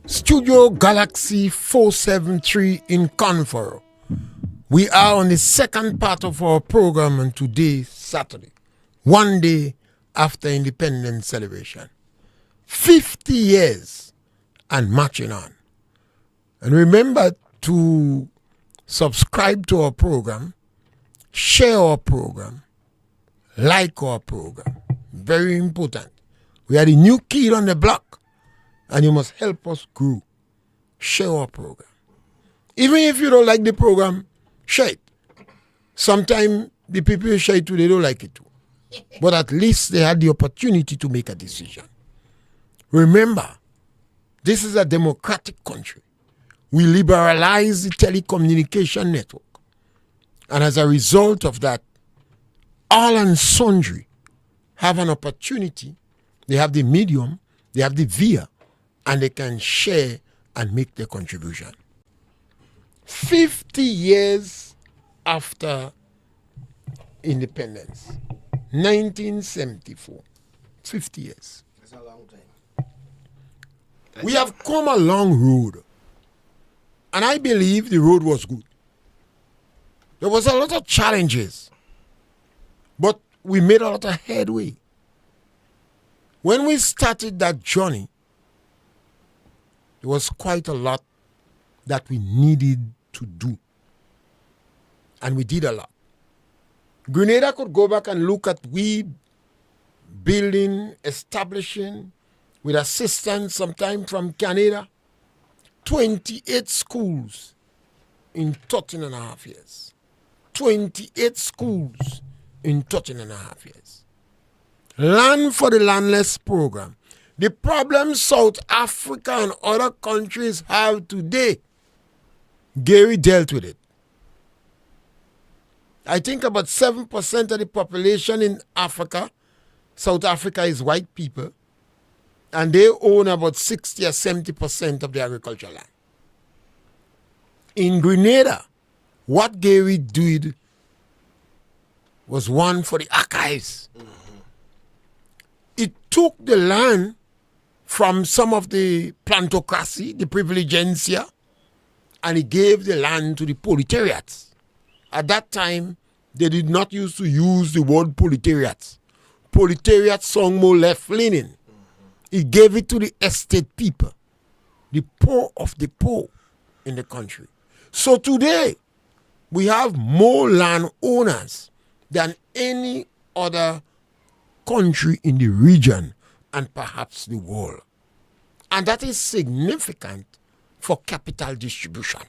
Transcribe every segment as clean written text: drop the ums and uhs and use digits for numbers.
Studio Galaxy 473 in Confor. We are on the second part of our program on today, Saturday, one day after Independence celebration. 50 years and marching on. And remember to subscribe to our program, share our program, like our program. Very important. We are the new kid on the block, and you must help us grow. Share our program. Even if you don't like the program, share it. Sometimes the people you share it to, they don't like it too. But at least they had the opportunity to make a decision. Remember, this is a democratic country. We liberalize the telecommunication network. And as a result of that, all and sundry have an opportunity. They have the medium, they have the via, and they can share and make their contribution. 50 years after independence, 1974, 50 years. That's a long time. We have come a long road, and I believe the road was good. There was a lot of challenges, but we made a lot of headway. When we started that journey, there was quite a lot that we needed to do, and we did a lot. Grenada could go back and look at we building, establishing, with assistance sometime from Canada, 28 schools in 13 and a half years. 28 schools in 13 and a half years. Land for the Landless program. The problem South Africa and other countries have today, Gary dealt with it. I think about 7% of the population in Africa, South Africa, is white people, and they own about 60 or 70% of the agricultural land. In Grenada, what Gary did was one for the archives. It took the land from some of the plantocracy, the privilegencia, and he gave the land to the proletariats. At that time, they did not used to use the word proletariats. Proletariat sound more left-leaning. He gave it to the estate people, the poor of the poor in the country. So today, we have more landowners than any other country in the region and perhaps the world. And that is significant for capital distribution.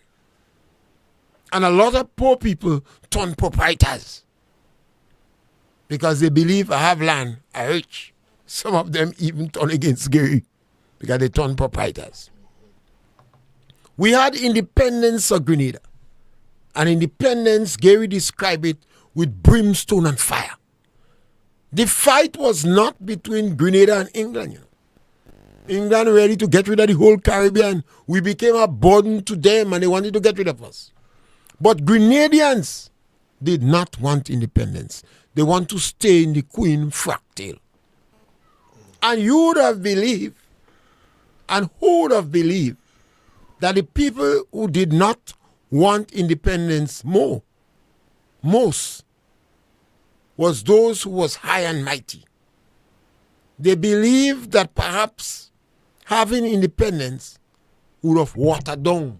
And a lot of poor people turn proprietors because they believe I have land, I rich. Some of them even turn against Gary because they turn proprietors. We had independence of Grenada. And independence, Gary described it with brimstone and fire. The fight was not between Grenada and England. England ready to get rid of the whole Caribbean. We became a burden to them and they wanted to get rid of us. But Grenadians did not want independence. They want to stay in the Queen fractale. And you would have believed, and who would have believed, that the people who did not want independence most, was those who was high and mighty. They believed that perhaps having independence would have watered down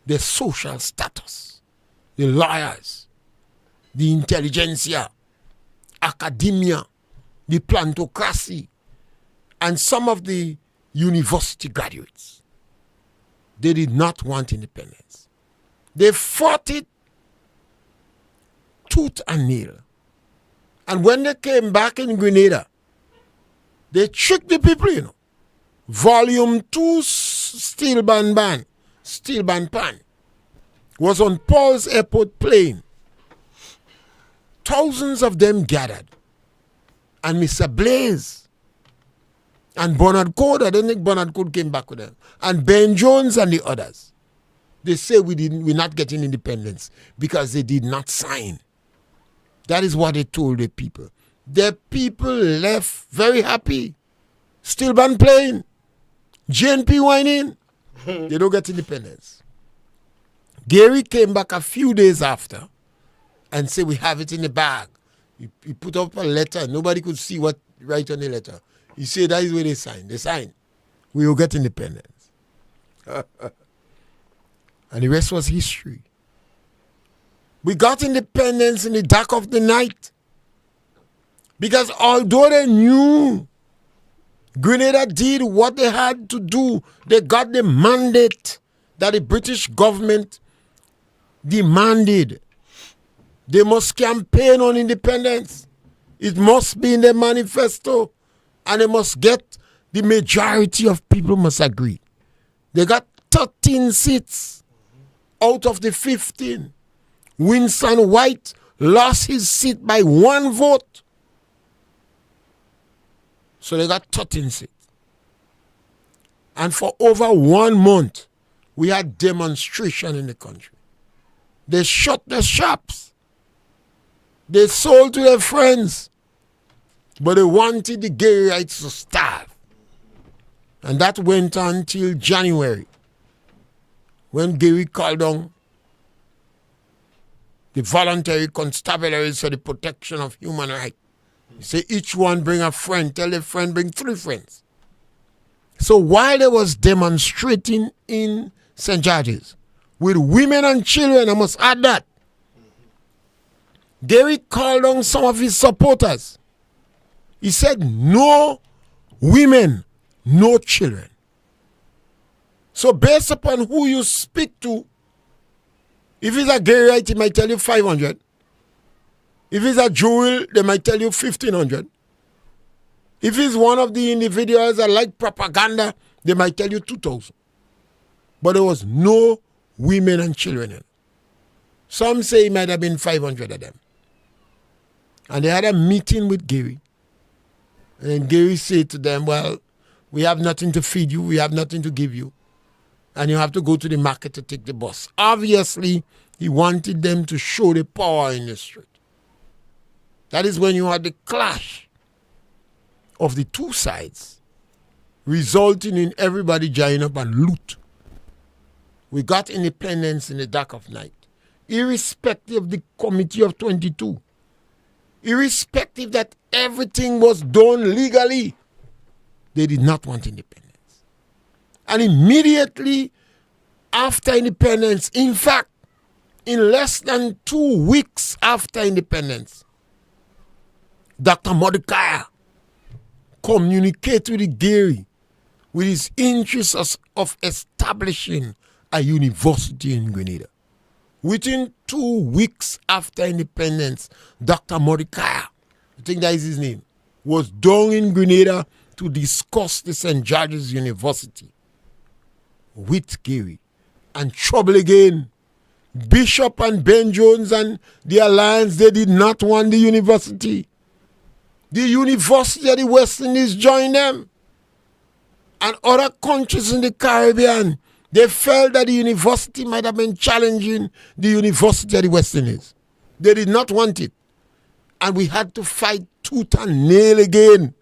the social status, the lawyers, the intelligentsia, academia, the plantocracy, and some of the university graduates. They did not want independence. They fought it tooth and nail. And when they came back in Grenada, they tricked the people, Volume 2 steel band pan was on Paul's Airport plane. Thousands of them gathered. And Mr. Blaze and Bernard Code, I don't think Bernard Code came back with them, and Ben Jones and the others. They say we're not getting independence because they did not sign. That is what they told the people. The people left very happy. Steel band plane. JNP whining. They don't get independence. Gary came back a few days after and said, we have it in the bag. He put up a letter. Nobody could see what write on the letter. He said, that is where they signed. They signed. We will get independence. And the rest was history. We got independence in the dark of the night. Because although they knew Grenada did what they had to do, they got the mandate that the British government demanded. They must campaign on independence. It must be in the manifesto. And they must get, the majority of people must agree. They got 13 seats out of the 15. Winston White lost his seat by 1 vote. So they got 13 seats. And for over 1 month, we had demonstration in the country. They shut their shops. They sold to their friends. But they wanted the Garyites to starve. And that went on till January, when Gary called on the voluntary constabularies for the protection of human rights. He said, each one bring a friend. Tell a friend, bring 3 friends. So while they was demonstrating in St. George's with women and children, I must add that, Gary called on some of his supporters. He said, no women, no children. So based upon who you speak to, if it's a Garyite, he might tell you 500. If it's a Jewel, they might tell you 1,500. If it's one of the individuals that like propaganda, they might tell you 2,000. But there was no women and children in it. Some say it might have been 500 of them. And they had a meeting with Gary. And Gary said to them, well, we have nothing to feed you. We have nothing to give you. And you have to go to the market to take the bus. Obviously, he wanted them to show the power in the street. That is when you had the clash of the two sides, resulting in everybody joining up and loot. We got independence in the dark of night, irrespective of the Committee of 22, irrespective that everything was done legally. They did not want independence. And immediately after independence, in fact, in less than 2 weeks after independence, Dr. Mordecai communicated with Gary with his interest of establishing a university in Grenada. Within 2 weeks after independence, Dr. Mordecai, I think that is his name, was down in Grenada to discuss the St. George's University with Gary. And trouble again. Bishop and Ben Jones and the Alliance, they did not want the university. The University of the West Indies joined them. And other countries in the Caribbean, they felt that the university might have been challenging the University of the West Indies. They did not want it. And we had to fight tooth and nail again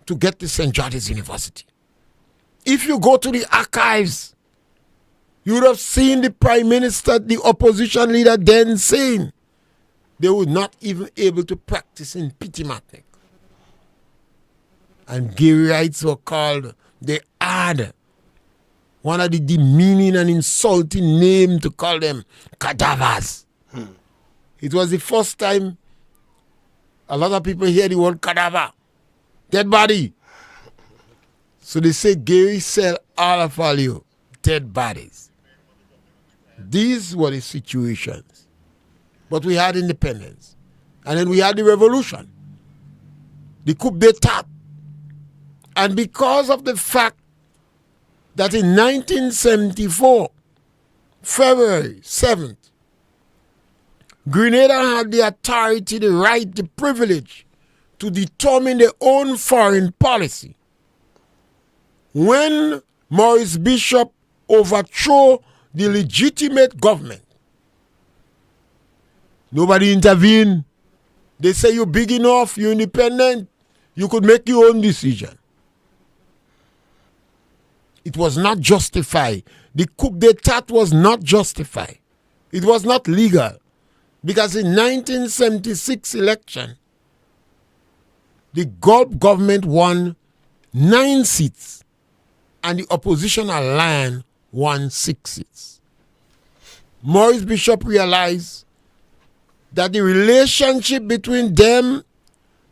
to get the St. George's University. If you go to the archives, you would have seen the Prime Minister, the opposition leader then saying they were not even able to practice in Pitimatnik. And Garyites were called, they had one of the demeaning and insulting name to call them cadavers. It was the first time a lot of people hear the word cadaver, dead body. So they say Gary sell all of you dead bodies. These were the situations. But we had independence. And then we had the revolution. The coup d'etat. And because of the fact that in 1974, February 7th, Grenada had the authority, the right, the privilege to determine their own foreign policy. When Maurice Bishop overthrew the legitimate government, nobody intervened. They say you're big enough, you're independent, you could make your own decision. it was not justified. The coup d'etat was not justified. It was not legal. Because in 1976 election, the Gulf government won 9 seats and the opposition alliance won 6 seats. Maurice Bishop realized that the relationship between them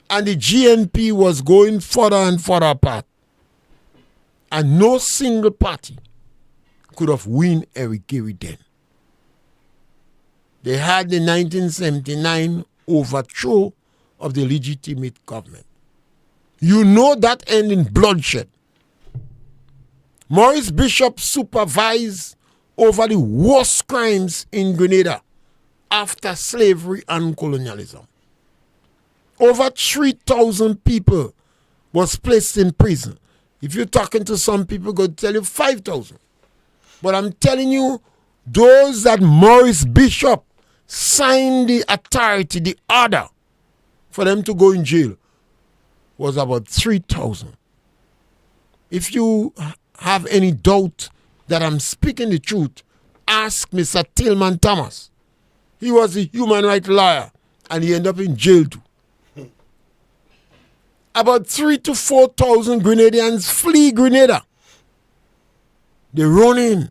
and the GNP was going further and further apart. And no single party could have won Eric Gary then. They had the 1979 overthrow of the legitimate government. You know that ended in bloodshed. Maurice Bishop supervised over the worst crimes in Grenada after slavery and colonialism. Over 3,000 people was placed in prison. If you're talking to some people, go tell you 5,000. But I'm telling you, those that Maurice Bishop signed the authority, the order for them to go in jail was about 3,000. If you have any doubt that I'm speaking the truth, ask Mr. Tillman Thomas. He was a human rights lawyer and he ended up in jail too. About 3,000 to 4,000 Grenadians flee Grenada. They run in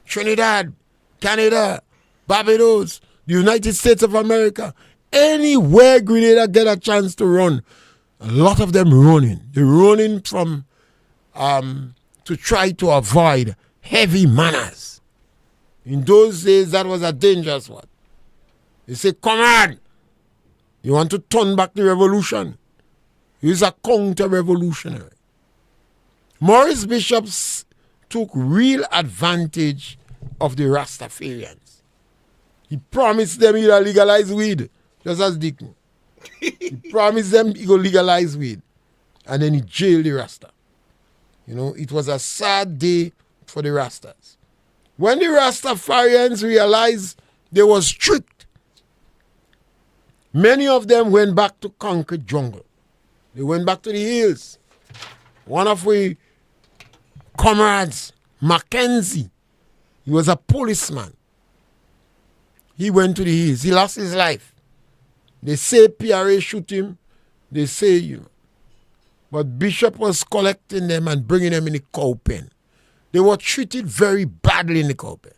Trinidad, Canada, Barbados, the United States of America. Anywhere Grenada get a chance to run, a lot of them running. They're running from to try to avoid heavy manners. In those days, that was a dangerous one. They say, comrade, you want to turn back the revolution? He's a counter-revolutionary. Maurice Bishop took real advantage of the Rastafarians. He promised them he'll legalize weed, just as Dickman. He promised them he will legalize weed. And then he jailed the Rasta. You know, it was a sad day for the Rastas. When the Rastafarians realized they was tricked, many of them went back to concrete jungle. They went back to the hills. One of our comrades, Mackenzie, he was a policeman. He went to the hills. He lost his life. They say PRA shoot him. They say, you know. But Bishop was collecting them and bringing them in the cow pen. They were treated very badly in the cow pen.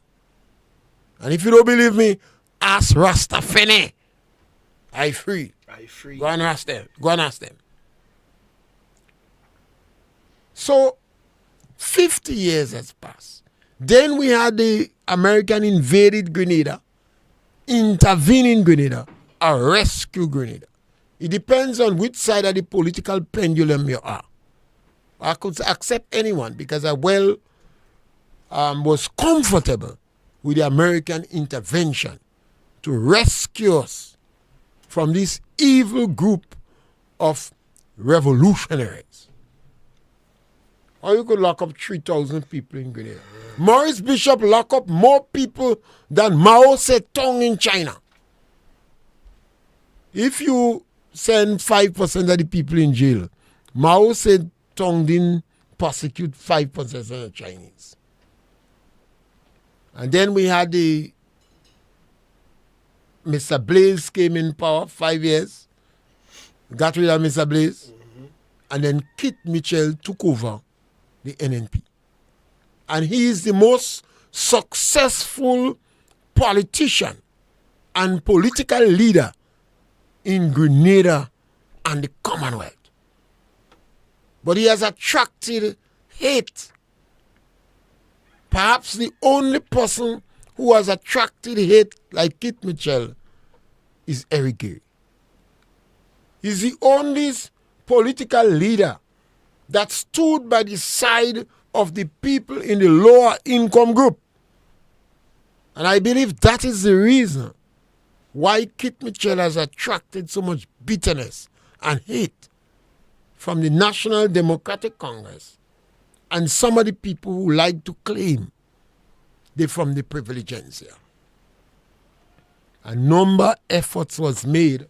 And if you don't believe me, ask Rasta Fene. I free. Go and ask them. Go and ask them. So, 50 years has passed. Then we had the American invaded Grenada, intervene in Grenada, or rescue Grenada. It depends on which side of the political pendulum you are. I could accept anyone because I was comfortable with the American intervention to rescue us from this evil group of revolutionaries. Or you could lock up 3,000 people in Grenada. Maurice Bishop locked up more people than Mao Zedong in China. If you send 5% of the people in jail, Mao Zedong didn't prosecute 5% of the Chinese. And then we had Mr. Blaze came in power, 5 years. Got rid of Mr. Blaze. And then Kit Mitchell took over the NNP. And he is the most successful politician and political leader in Grenada and the Commonwealth. But he has attracted hate. Perhaps the only person who has attracted hate like Kit Mitchell is Eric Gary. He's the only political leader that stood by the side of the people in the lower income group. And I believe that is the reason why Kit Mitchell has attracted so much bitterness and hate from the National Democratic Congress and some of the people who like to claim they're from the privilegencia. A number of efforts was made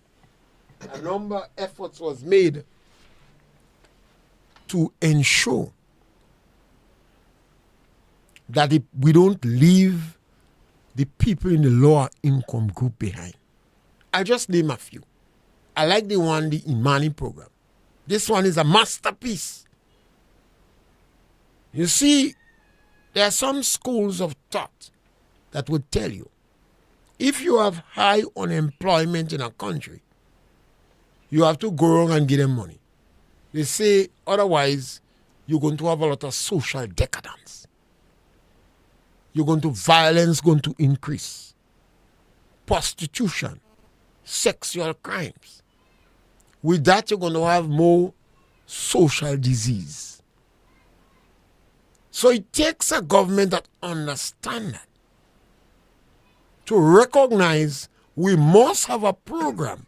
to ensure that we don't leave the people in the lower income group behind. I'll just name a few. I like the Imani program. This one is a masterpiece. You see, there are some schools of thought that would tell you, if you have high unemployment in a country, you have to go around and give them money. They say, otherwise, you're going to have a lot of social decadence. Violence going to increase. Prostitution, sexual crimes. With that, you're going to have more social disease. So it takes a government that understands that to recognize we must have a program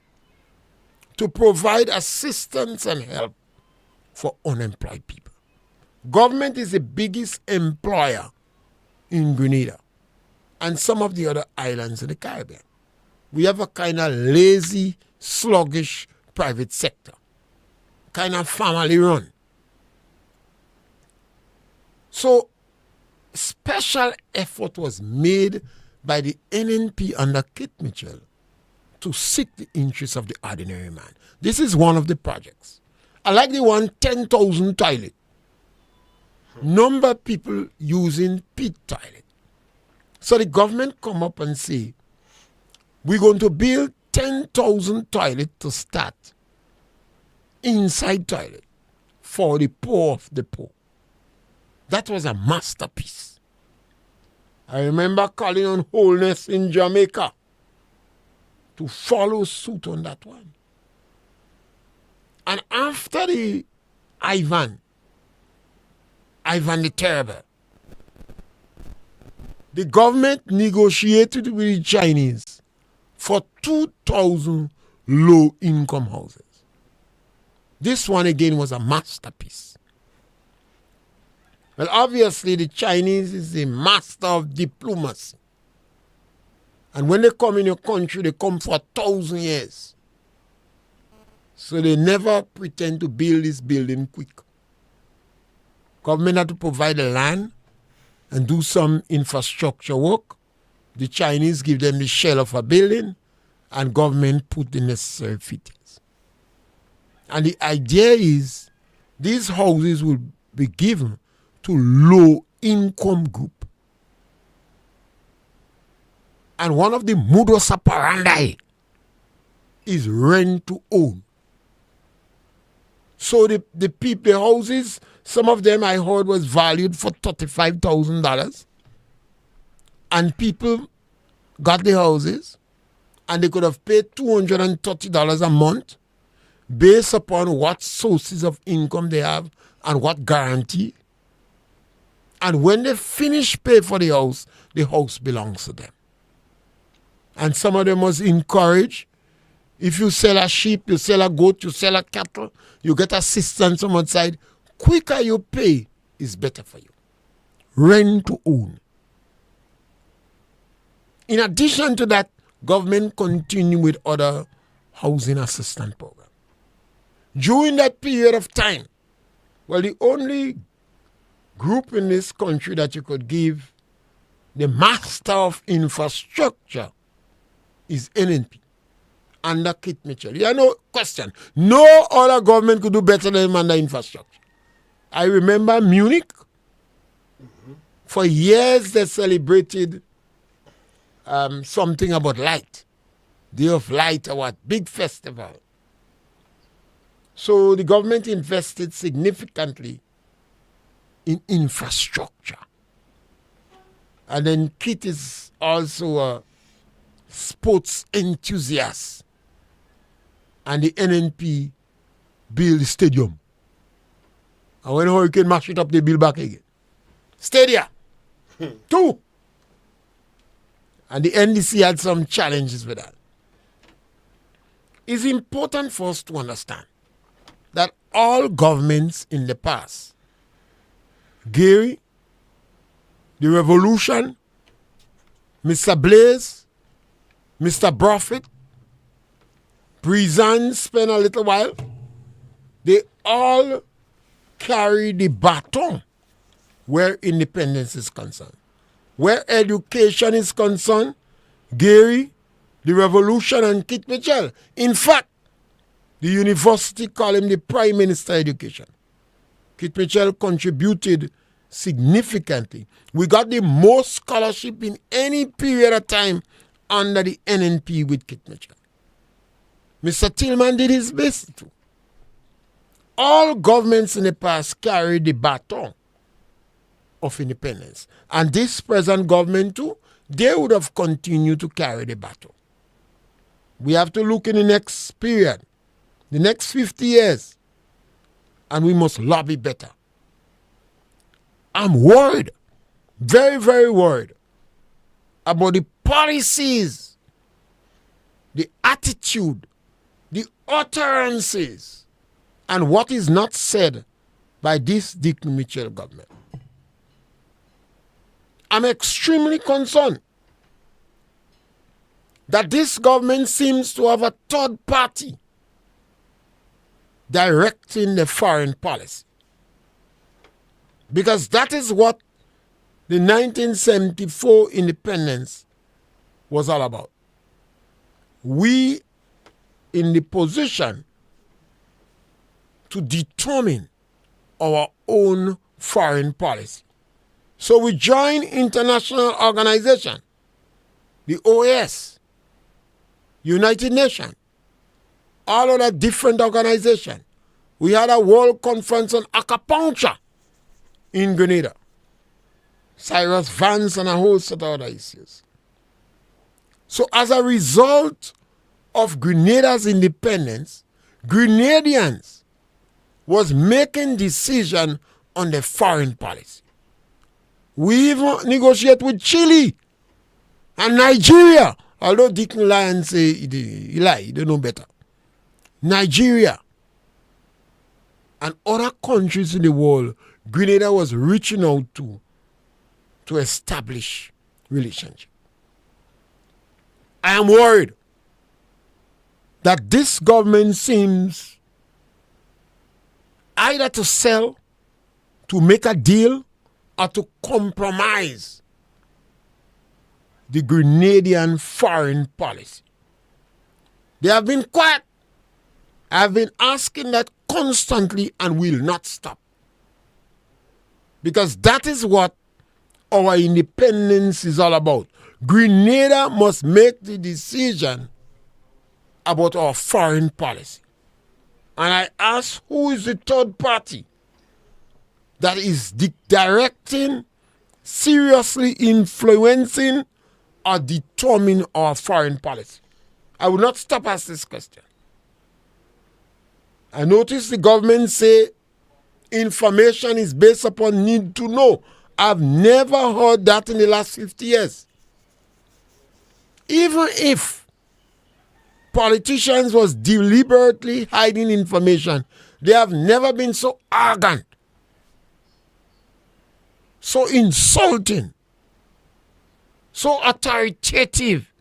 to provide assistance and help for unemployed people. Government is the biggest employer in Grenada and some of the other islands in the Caribbean. We have a kind of lazy, sluggish private sector, kind of family run. So special effort was made by the NNP under Kit Mitchell to seek the interests of the ordinary man. This is one of the projects. I like the one 10,000 toilet. Number of people using pit toilet. So the government come up and say, we're going to build 10,000 toilets to start. Inside toilet for the poor of the poor. That was a masterpiece. I remember calling on Wholeness in Jamaica to follow suit on that one. And after the Ivan the Terrible, the government negotiated with the Chinese for 2,000 low-income houses. This one again was a masterpiece. Well, obviously, the Chinese is the master of diplomacy. And when they come in your country, they come for 1,000 years. So they never pretend to build this building quick. Government had to provide the land and do some infrastructure work. The Chinese give them the shell of a building, and government put the necessary fittings. And the idea is these houses will be given to low-income group. And one of the modus operandi is rent to own. So the people, the houses, some of them I heard was valued for $35,000. And people got the houses and they could have paid $230 a month based upon what sources of income they have and what guarantee. And when they finish pay for the house belongs to them. And some of them was encouraged. If you sell a sheep, you sell a goat, you sell a cattle, you get assistance from outside, quicker you pay is better for you. Rent to own. In addition to that, government continue with other housing assistance program. During that period of time, well, the only group in this country that you could give the master of infrastructure is NNP under Kit Mitchell. Yeah, no question. No other government could do better than him under infrastructure. I remember Munich. For years they celebrated something about light. Day of Light or what? Big festival. So the government invested significantly in infrastructure. And then Kit is also a sports enthusiast. And the NNP build the stadium. And when Hurricane mash it up, they build back again. Stadia. 2. And the NDC had some challenges with that. It's important for us to understand that all governments in the past, Gary, the Revolution, Mr. Blaze, Mr. Prophet, Prezan spent a little while, they all carry the baton where independence is concerned. Where education is concerned, Gary, the revolution, and Kit Mitchell. In fact, the university called him the Prime Minister of Education. Kit Mitchell contributed significantly. We got the most scholarship in any period of time under the NNP with Kit Mitchell. Mr. Tillman did his best too. All governments in the past carried the baton of independence. And this present government too, they would have continued to carry the baton. We have to look in the next period, the next 50 years, and we must lobby better. I'm worried, very, very worried about the policies, the attitude, the utterances, and what is not said by this Dick Mitchell government. I'm extremely concerned that this government seems to have a third party directing the foreign policy. Because that is what the 1974 independence was all about. We in the position to determine our own foreign policy. So we join international organization, the OAS, United Nations, all other different organizations. We had a world conference on acupuncture in Grenada. Cyrus Vance and a whole set of other issues. So as a result of Grenada's independence, Grenadians was making decisions on the foreign policy. We even negotiate with Chile and Nigeria, although Deacon Lyon say he lie, he don't know better. Nigeria and other countries in the world, Grenada was reaching out to establish relationship. I am worried that this government seems either to sell, to make a deal, or to compromise the Grenadian foreign policy. They have been quiet. I have been asking that constantly and will not stop. Because that is what our independence is all about. Grenada must make the decision about our foreign policy. And I ask, who is the third party that is directing, seriously influencing, or determining our foreign policy? I will not stop asking this question. I notice the government say information is based upon need to know. I've never heard that in the last 50 years. Even if politicians was deliberately hiding information, they have never been so arrogant, so insulting, so authoritative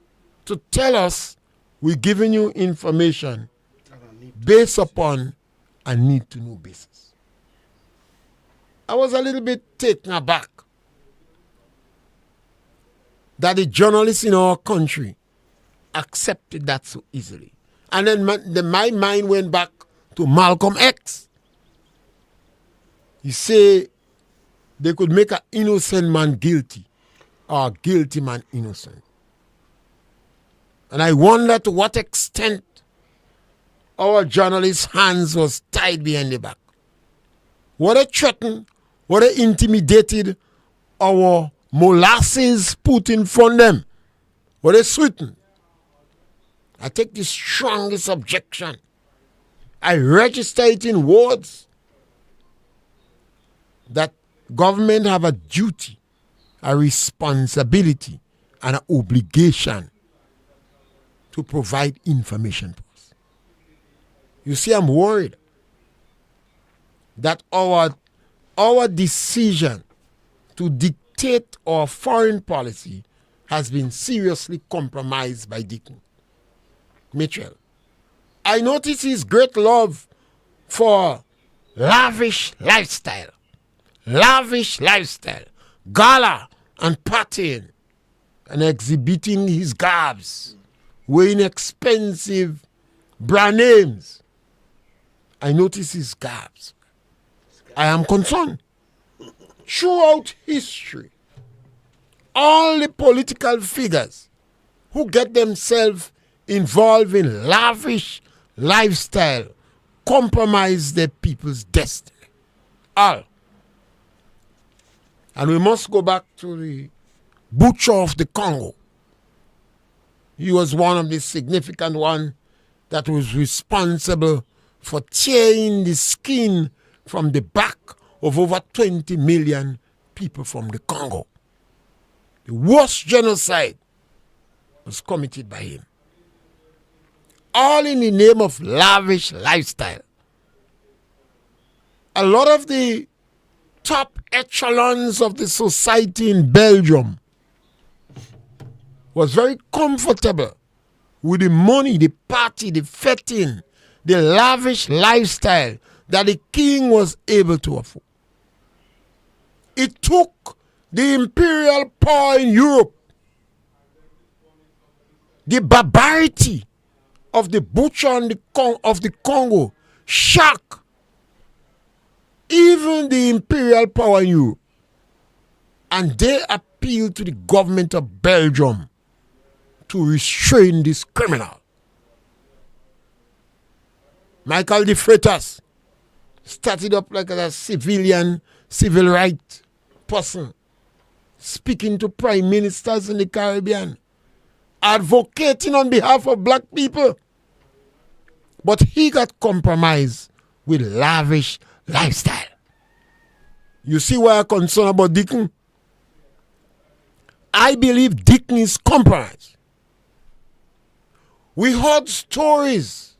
to tell us we're giving you information based upon a need-to-know basis. I was a little bit taken aback that the journalists in our country accepted that so easily. And then my mind went back to Malcolm X. He said they could make an innocent man guilty or a guilty man innocent. And I wonder to what extent our journalists' hands was tied behind the back. What they threatened, what they intimidated our molasses put in front of them, what they sweetened. I take the strongest objection. I register it in words that government have a duty, a responsibility, and an obligation to provide information to us. You see, I'm worried that our decision to dictate our foreign policy has been seriously compromised by Dick Mitchell. I notice his great love for lavish lifestyle, lavish lifestyle, gala and partying, and exhibiting his garbs, wearing expensive brand names. I notice his garbs. I am concerned. Throughout history, all the political figures who get themselves involved in lavish lifestyle compromise their people's destiny. All. And we must go back to the butcher of the Congo. He was one of the significant ones that was responsible for tearing the skin from the back of over 20 million people from the Congo. The worst genocide was committed by him. All in the name of lavish lifestyle. A lot of the top echelons of the society in Belgium was very comfortable with the money, the party, the fetting, the lavish lifestyle that the king was able to afford. It took the imperial power in Europe, the barbarity of the butcher of the Congo, shock even the imperial power in Europe. And they appealed to the government of Belgium to restrain this criminal. Michael de Freitas started up like a civil rights person, speaking to prime ministers in the Caribbean, advocating on behalf of black people. But he got compromised with lavish lifestyle. You see why I'm concerned about Dickon? I believe Dickon is compromised. We heard stories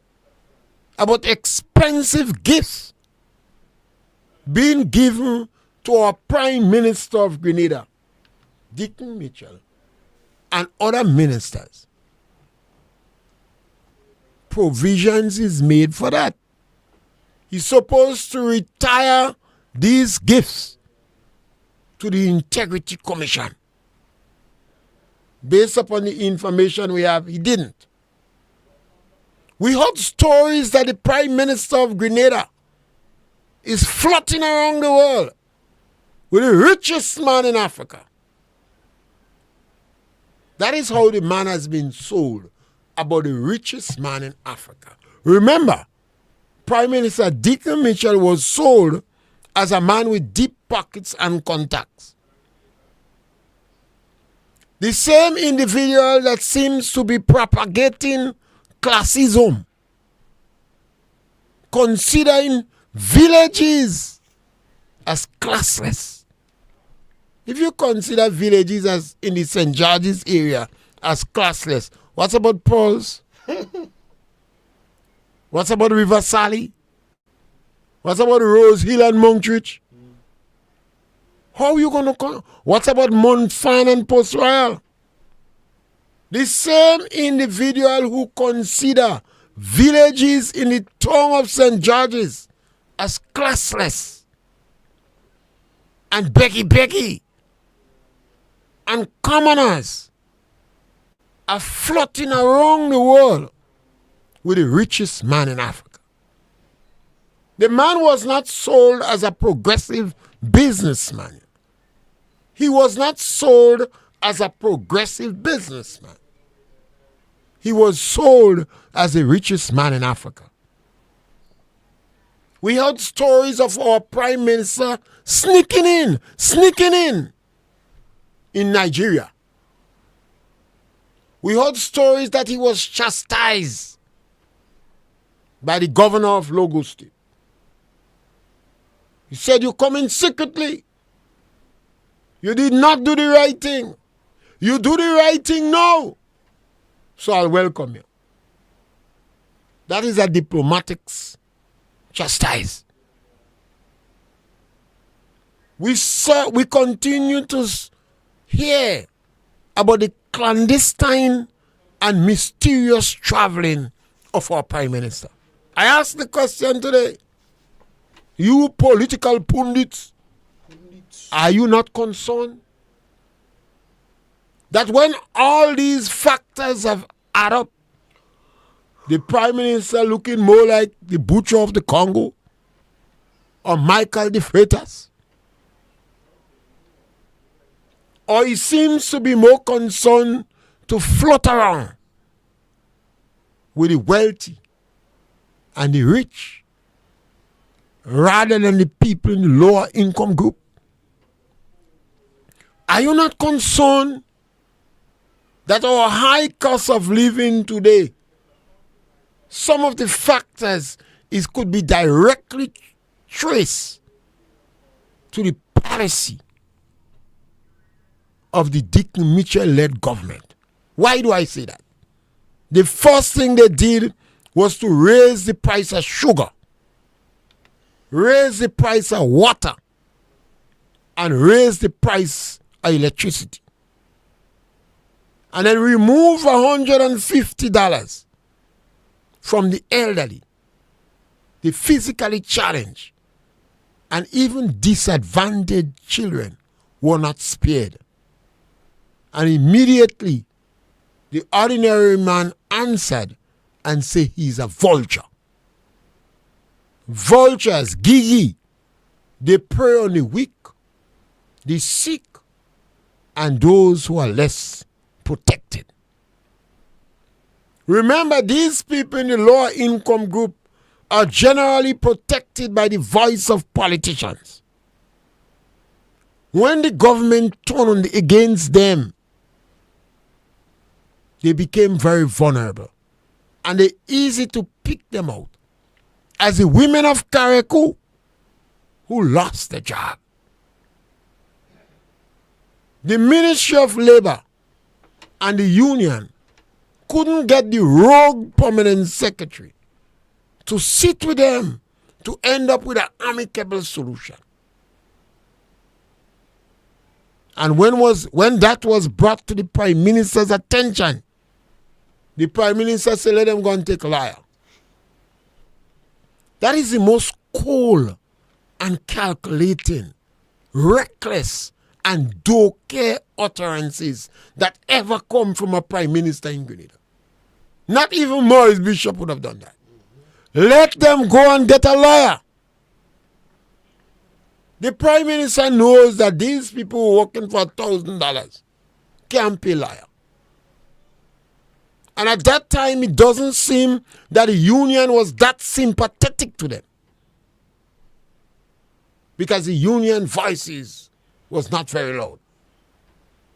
about expensive gifts being given to our Prime Minister of Grenada, Dickon Mitchell, and other ministers. Provisions is made for that. He's supposed to retire these gifts to the Integrity Commission. Based upon the information we have, he didn't. We heard stories that the Prime Minister of Grenada is floating around the world with the richest man in Africa. That is how the man has been sold, about the richest man in Africa. Remember, Prime Minister Dickon Mitchell was sold as a man with deep pockets and contacts. The same individual that seems to be propagating classism, considering villages as classless. If you consider villages as in the St. George's area as classless, what about Paul's? What about River Sally? What about Rose Hill and Monkridge? How are you going to... What about Montfan and Post Royal? The same individual who consider villages in the town of St. George's as classless and beggy and commoners are floating around the world with the richest man in Africa. The man was not sold as a progressive businessman. He was not sold as a progressive businessman. He was sold as the richest man in Africa. We heard stories of our Prime Minister sneaking in Nigeria. We heard stories that he was chastised by the governor of Lagos State. He said, "You come in secretly. You did not do the right thing. You do the right thing now, so I'll welcome you." That is a diplomatic's chastise. We continue to hear about the clandestine and mysterious traveling of our Prime Minister. I asked the question today, you political pundits, Are you not concerned that when all these factors have add up, the Prime Minister looking more like the butcher of the Congo or Michael the Freitas? Or he seems to be more concerned to float around with the wealthy and the rich rather than the people in the lower income group? Are you not concerned that our high cost of living today, some of the factors could be directly traced to the policy of the Dick Mitchell-led government? Why do I say that? The first thing they did was to raise the price of sugar, raise the price of water, and raise the price of electricity. And then remove $150 from the elderly, the physically challenged, and even disadvantaged children were not spared. And immediately, the ordinary man answered and said he's a vulture. Vultures, gigi, they prey on the weak, the sick, and those who are less protected. Remember, these people in the lower income group are generally protected by the voice of politicians. When the government turned against them, they became very vulnerable. And it's easy to pick them out. As the women of Carriacou who lost their job. The Ministry of Labor and the union couldn't get the rogue permanent secretary to sit with them to end up with an amicable solution. And when that was brought to the Prime Minister's attention, the Prime Minister said, let them go and take a lawyer. That is the most cold and calculating, reckless, and do-care utterances that ever come from a Prime Minister in Grenada. Not even Maurice Bishop would have done that. Let them go and get a lawyer. The Prime Minister knows that these people working for $1,000 can't pay lawyer. And at that time, it doesn't seem that the union was that sympathetic to them. Because the union voices was not very loud.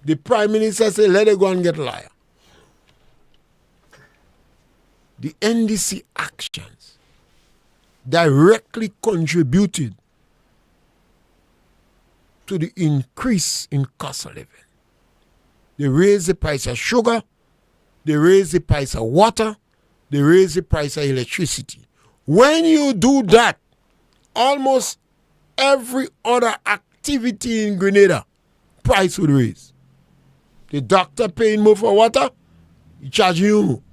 The Prime Minister said, let them go and get a lawyer. The NDC actions directly contributed to the increase in cost of living. They raised the price of sugar, they raised the price of water, they raised the price of electricity. When you do that, almost every other activity in Grenada, price would raise. The doctor paying more for water, he charging you more.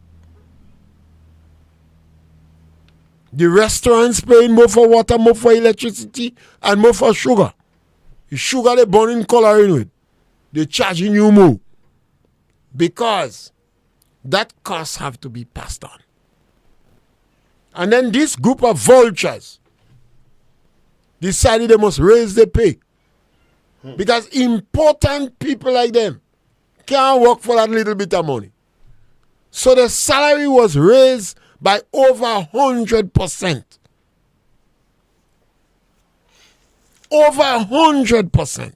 The restaurants paying more for water, more for electricity, and more for sugar. The sugar they burning coloring with, they charging you more. Because that costs have to be passed on. And then this group of vultures decided they must raise the pay. Because important people like them can't work for that little bit of money. So the salary was raised by over 100%. Over 100%.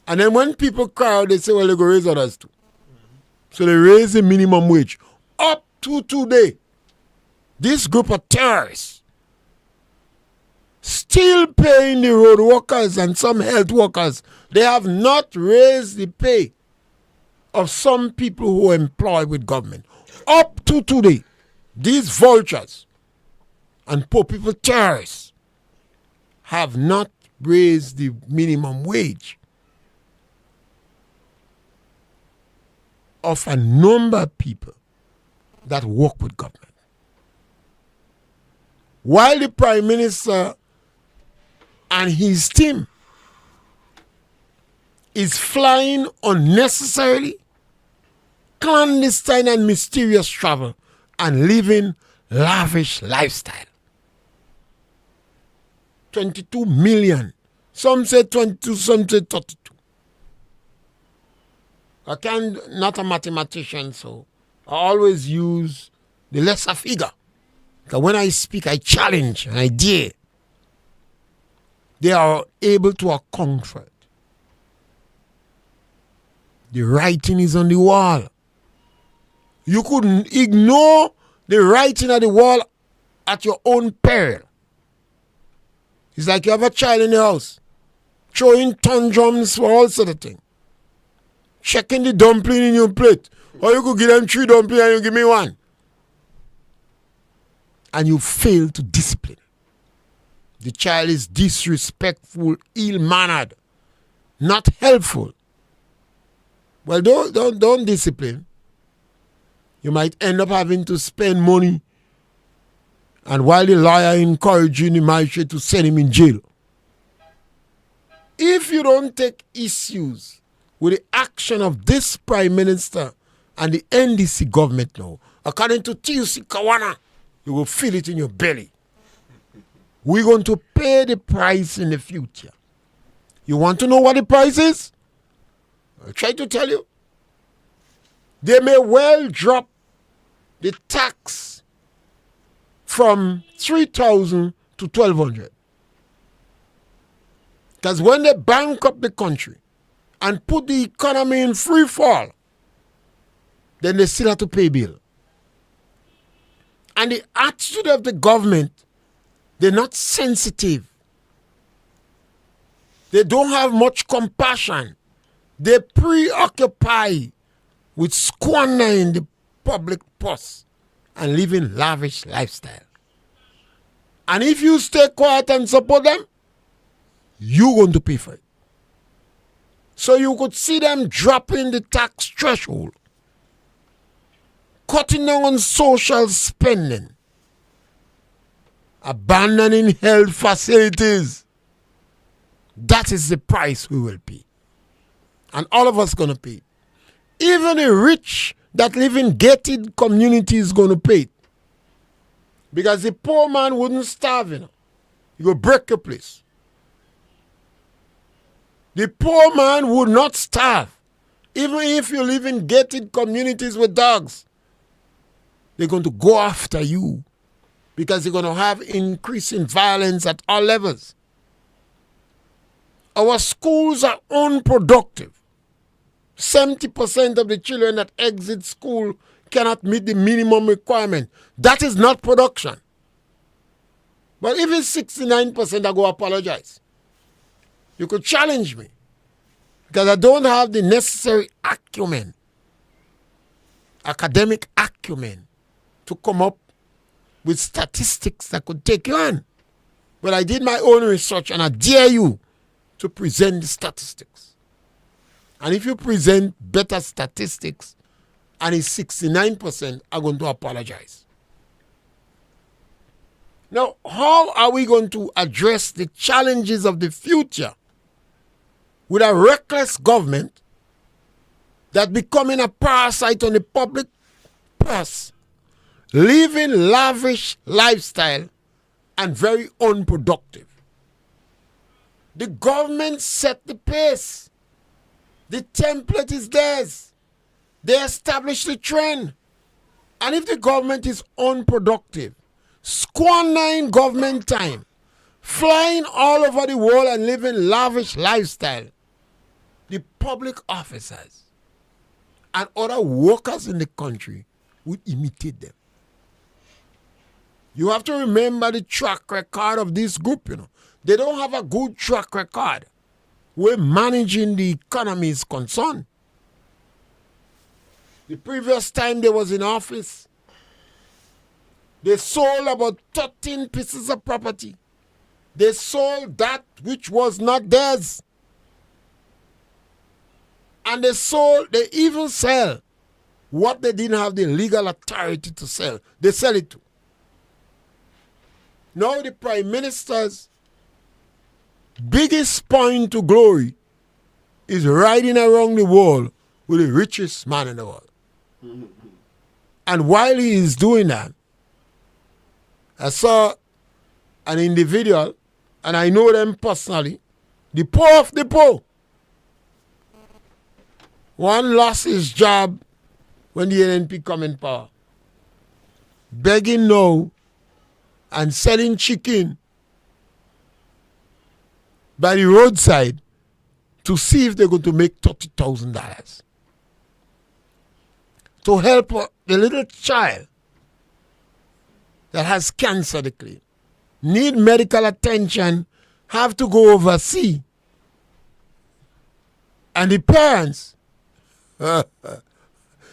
And then when people cry out, they say, well, they go raise others too. So they raise the minimum wage. Up to today, this group of terrorists still paying the road workers and some health workers. They have not raised the pay of some people who are employed with government. Up to today, these vultures and poor people terrorists have not raised the minimum wage of a number of people that work with government. While the Prime Minister and his team is flying unnecessarily, clandestine and mysterious travel and living lavish lifestyle. 22 million. Some say 22, some say 32. Not a mathematician, so I always use the lesser figure. Because when I speak, I challenge and I dare. They are able to account for it. The writing is on the wall. You couldn't ignore the writing on the wall at your own peril. It's like you have a child in the house, throwing tantrums for all sort of things. Checking the dumpling in your plate. Or you could give them 3 dumplings and you give me 1. And you fail to discipline. The child is disrespectful, ill-mannered, not helpful. Well, don't discipline. You might end up having to spend money, and while the lawyer encouraging the magistrate to send him in jail. If you don't take issues with the action of this Prime Minister and the NDC government now, according to TUC Kawana, you will feel it in your belly. We're going to pay the price in the future. You want to know what the price is? I'll try to tell you. They may well drop the tax from 3,000 to 1,200. Because when they bankrupt the country and put the economy in free fall, then they still have to pay bill. And the attitude of the government, they're not sensitive. They don't have much compassion. They preoccupy with squandering the public purse and living lavish lifestyle. And if you stay quiet and support them, you're going to pay for it. So you could see them dropping the tax threshold, cutting down on social spending, abandoning health facilities. That is the price we will pay. And all of us going to pay. Even the rich that live in gated communities is going to pay it. Because the poor man wouldn't starve, you know. You go break your place. The poor man would not starve. Even if you live in gated communities with dogs, they're going to go after you because they're going to have increasing violence at all levels. Our schools are unproductive. 70% of the children that exit school cannot meet the minimum requirement. That is not production. But if it's 69%, I go apologize. You could challenge me because I don't have the necessary acumen, academic acumen, to come up with statistics that could take you on. But I did my own research and I dare you to present the statistics. And if you present better statistics and it's 69%, I'm going to apologize. Now, how are we going to address the challenges of the future with a reckless government that becoming a parasite on the public purse, living lavish lifestyle and very unproductive? The government set the pace. The template is theirs. They establish the trend. And if the government is unproductive, squandering government time, flying all over the world and living lavish lifestyle, the public officers and other workers in the country would imitate them. You have to remember the track record of this group, you know. They don't have a good track record where managing the economy is concerned. The previous time they was in office, they sold about 13 pieces of property. They sold that which was not theirs. And they even sell what they didn't have the legal authority to sell. They sell it to. Now the prime ministers biggest point to glory is riding around the world with the richest man in the world. And while he is doing that, I saw an individual, and I know them personally, the poor of the poor. One lost his job when the NNP come in power, begging now and selling chicken by the roadside to see if they're going to make $30,000 to help the little child that has cancer, they claim, need medical attention, have to go overseas. And the parents,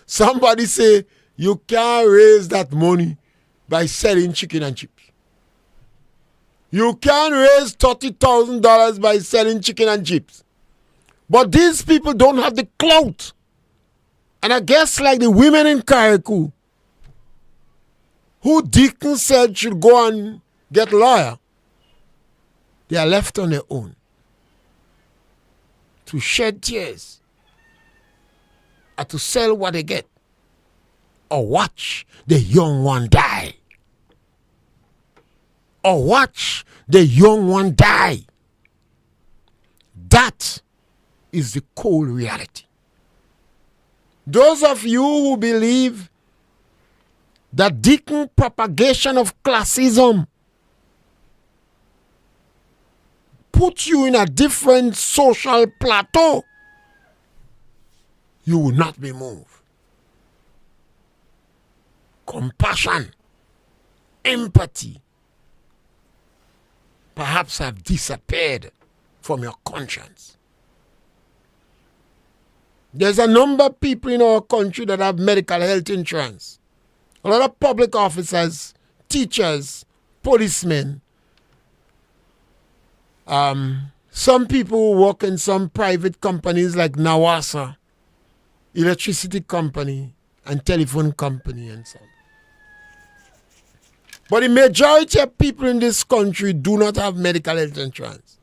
somebody say, you can't raise that money by selling chicken and chips. You can't raise $30,000 by selling chicken and chips. But these people don't have the clout. And I guess like the women in Carriacou, who Deacon said should go and get a lawyer, they are left on their own to shed tears or to sell what they get or watch the young one die. Or watch the young one die. That is the cold reality. Those of you who believe that Deacon propagation of classism put you in a different social plateau, you will not be moved. Compassion, empathy, perhaps have disappeared from your conscience. There's a number of people in our country that have medical health insurance. A lot of public officers, teachers, policemen, some people who work in some private companies like Nawasa, electricity company, and telephone company and so on. But the majority of people in this country do not have medical health insurance.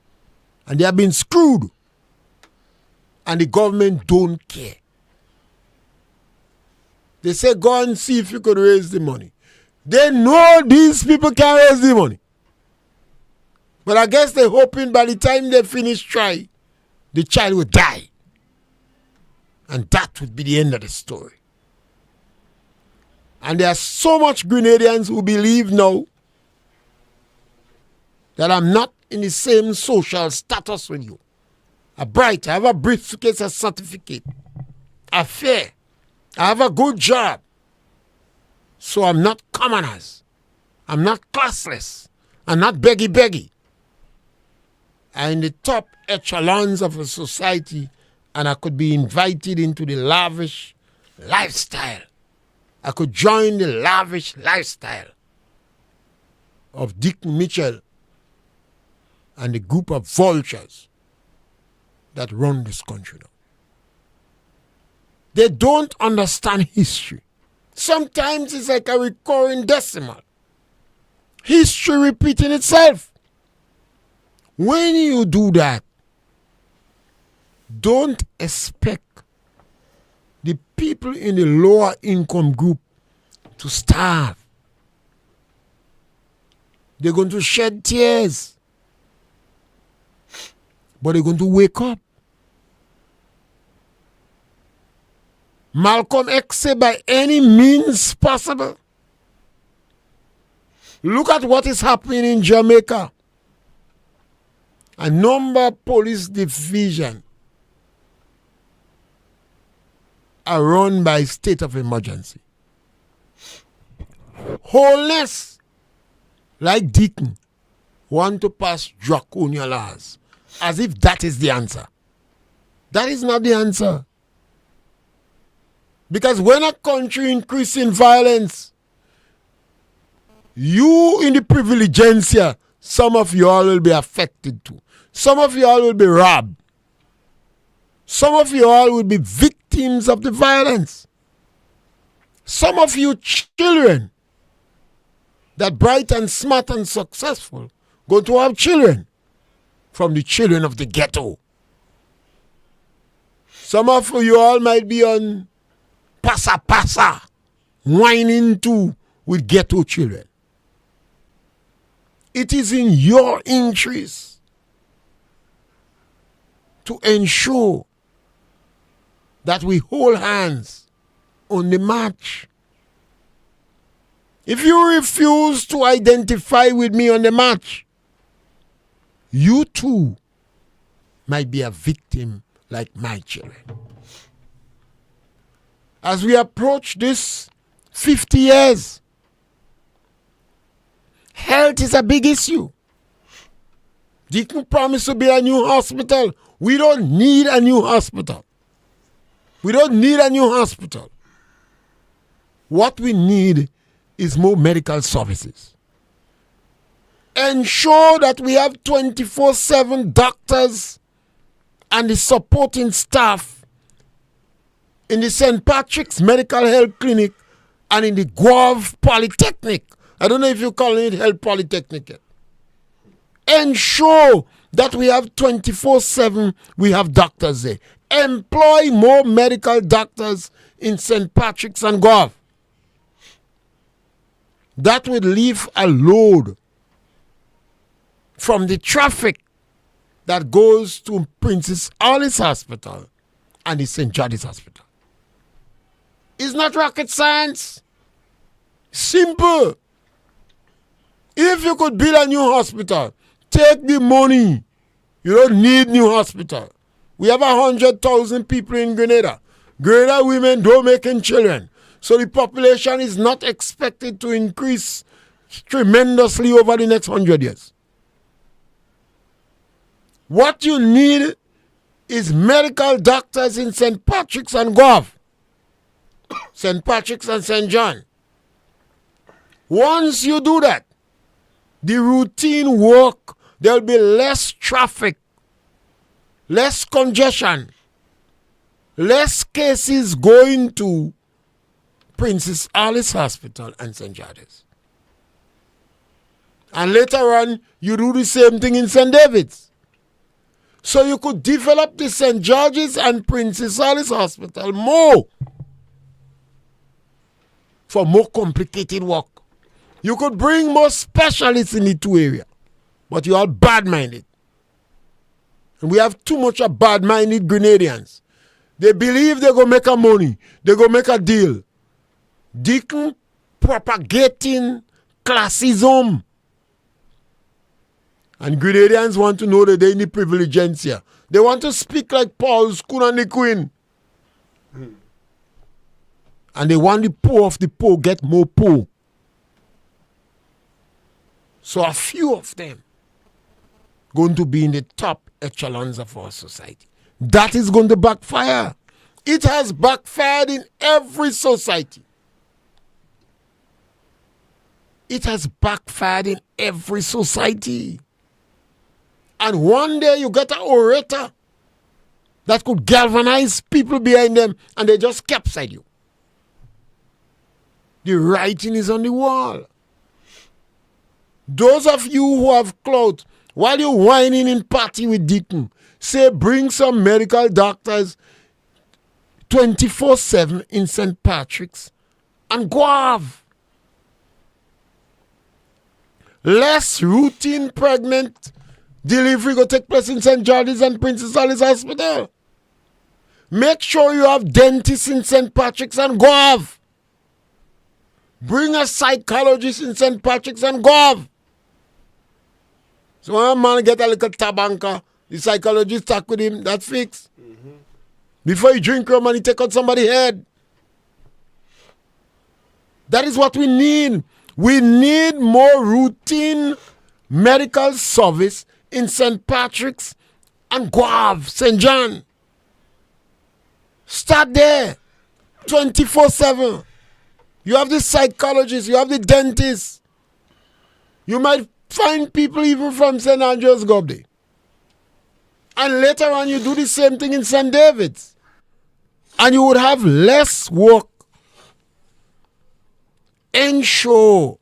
And they have been screwed. And the government don't care. They say, go and see if you could raise the money. They know these people can raise the money. But I guess they're hoping by the time they finish try, the child will die. And that would be the end of the story. And there are so much Grenadians who believe now that I'm not in the same social status with you. I'm bright, I have a briefcase, a certificate, I'm fair, I have a good job. So I'm not commoners. I'm not classless. I'm not beggy. I'm in the top echelons of a society, and I could be invited into the lavish lifestyle. I could join the lavish lifestyle of Deacon Mitchell and the group of vultures that run this country now. They don't understand history. Sometimes it's like a recurring decimal. History repeating itself. When you do that, don't expect the people in the lower income group to starve. They're going to shed tears. But they're going to wake up. Malcolm X said by any means possible. Look at what is happening in Jamaica. A number of police divisions are run by state of emergency. Wholeness, like Deacon, want to pass draconian laws as if that is the answer. That is not the answer. Because when a country increases in violence, you in the privilegencia, some of you all will be affected too. Some of you all will be robbed. Some of you all will be victims of the violence. Some of you children that bright and smart and successful going to have children from the children of the ghetto. Some of you all might be on pasa, whining too with ghetto children. It is in your interest to ensure that we hold hands on the march. If you refuse to identify with me on the march, you too might be a victim like my children. As we approach this 50 years, health is a big issue. Deacon promised to build a new hospital. We don't need a new hospital. We don't need a new hospital. What we need is more medical services. Ensure that we have 24/7 doctors and the supporting staff in the St. Patrick's Medical Health Clinic and in the Guave Polytechnic. I don't know if you're calling it Health Polytechnic yet. Ensure that we have 24/7, we have doctors there. Employ more medical doctors in St. Patrick's and Guave. That would leave a load from the traffic that goes to Princess Alice Hospital and the St. George's Hospital. It's not rocket science. Simple. If you could build a new hospital, take the money. You don't need new hospital. We have 100,000 people in Grenada. Grenada women don't make children. So the population is not expected to increase tremendously over the next 100 years. What you need is medical doctors in St. Patrick's and Guave, St. Patrick's and St. John. Once you do that, the routine work, there will be less traffic, less congestion, less cases going to Princess Alice Hospital and St. George's. And later on, you do the same thing in St. David's. So you could develop the St. George's and Princess Alice Hospital more for more complicated work. You could bring more specialists in the two areas, but you are bad-minded. And we have too much of bad-minded Grenadians. They believe they're going to make a money. They're going to make a deal. Deacon propagating classism. And Grenadians want to know that they're in the privilegencia. They want to speak like Paul Schoon and the Queen. And they want the poor of the poor get more poor. So a few of them going to be in the top echelons of our society. That is going to backfire. It has backfired in every society. It has backfired in every society. And one day you get an orator that could galvanize people behind them and they just capsize you. The writing is on the wall. Those of you who have clout, while you're whining in party with Deacon, say bring some medical doctors 24/7 in St. Patrick's and Guave. Less routine pregnant delivery will take place in St. George's and Princess Alice Hospital. Make sure you have dentists in St. Patrick's and Guave. Bring a psychologist in St. Patrick's and Guave. So when a man get a little tabanka, the psychologist talk with him, that's fixed. Before you drink rum and you take out somebody's head. That is what we need. We need more routine medical service in St. Patrick's and Guave, St. John. Start there. 24/7. You have the psychologist, you have the dentist. You might find people even from St. Andrew's Gobde. And later on you do the same thing in St. David's. And you would have less work. Ensure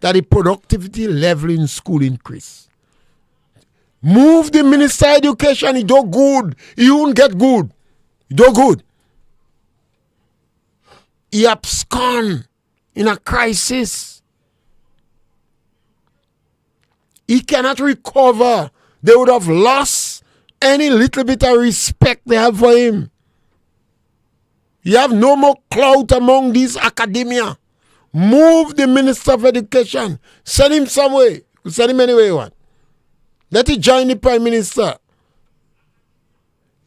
that the productivity level in school increase. Move the Minister of Education. He do good. He won't get good. He do good. He abscond in a crisis. He cannot recover. They would have lost any little bit of respect they have for him. You have no more clout among these academia. Move the Minister of Education. Send him somewhere. You send him anywhere you want. Let him join the Prime Minister.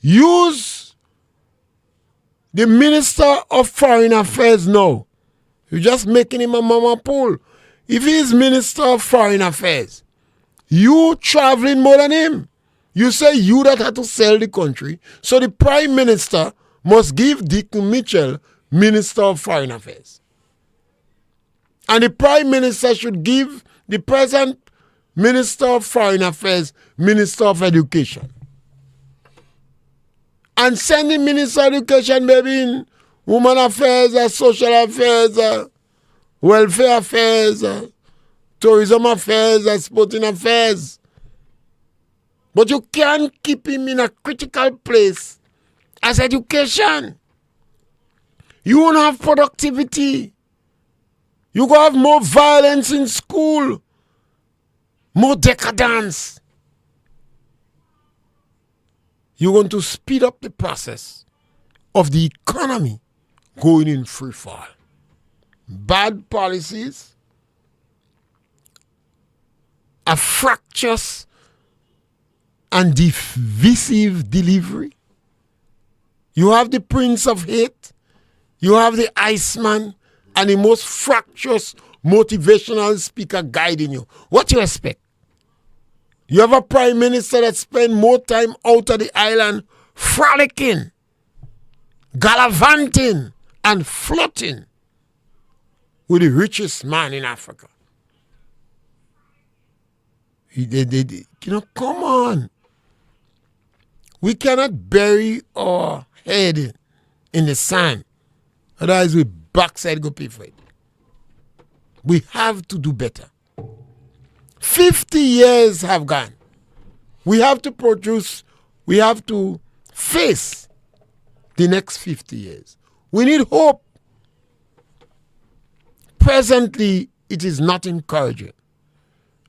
Use the Minister of Foreign Affairs now. You're just making him a mama pool. If he is Minister of Foreign Affairs, you traveling more than him. You say you that had to sell the country. So the Prime Minister must give Dickon Mitchell Minister of Foreign Affairs. And the Prime Minister should give the present Minister of Foreign Affairs Minister of Education. And send the Minister of Education maybe in Women Affairs, Social Affairs, Welfare Affairs, Tourism Affairs, Sporting Affairs. But you can't keep him in a critical place as education. You won't have productivity. You go have more violence in school, more decadence. You want to speed up the process of the economy going in free fall. Bad policies, a fractious and divisive delivery. You have the Prince of Hate, you have the Iceman, and the most fractious motivational speaker guiding you. What do you expect? You have a Prime Minister that spends more time out of the island frolicking, gallivanting, and floating with the richest man in Africa. Come on. We cannot bury our head in the sand. Otherwise, we backside go pay for it. We have to do better. 50 years have gone. We have to produce, we have to face the next 50 years. We need hope. Presently, it is not encouraging.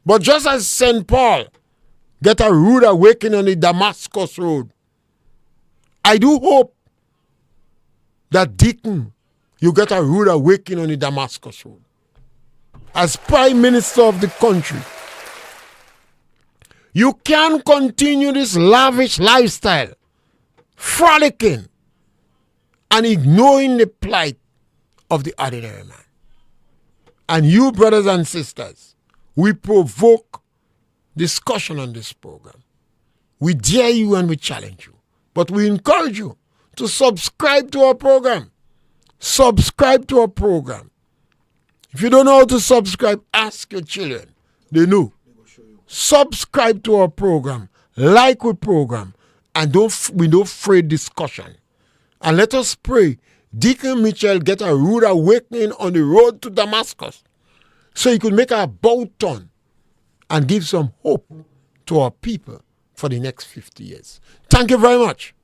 But just as St. Paul get a rude awakening on the Damascus Road, I do hope that Dickon, you get a rude awakening on the Damascus Road. As Prime Minister of the country, you can't continue this lavish lifestyle, frolicking, and ignoring the plight of the ordinary man. And you, brothers and sisters, we provoke discussion on this program. We dare you and we challenge you. But we encourage you to subscribe to our program. Subscribe to our program. If you don't know how to subscribe, ask your children. They know. Subscribe to our program. Like our program. And we don't afraid discussion. And let us pray Dickon Mitchell get a rude awakening on the road to Damascus, so he could make a bold turn and give some hope to our people for the next 50 years. Thank you very much.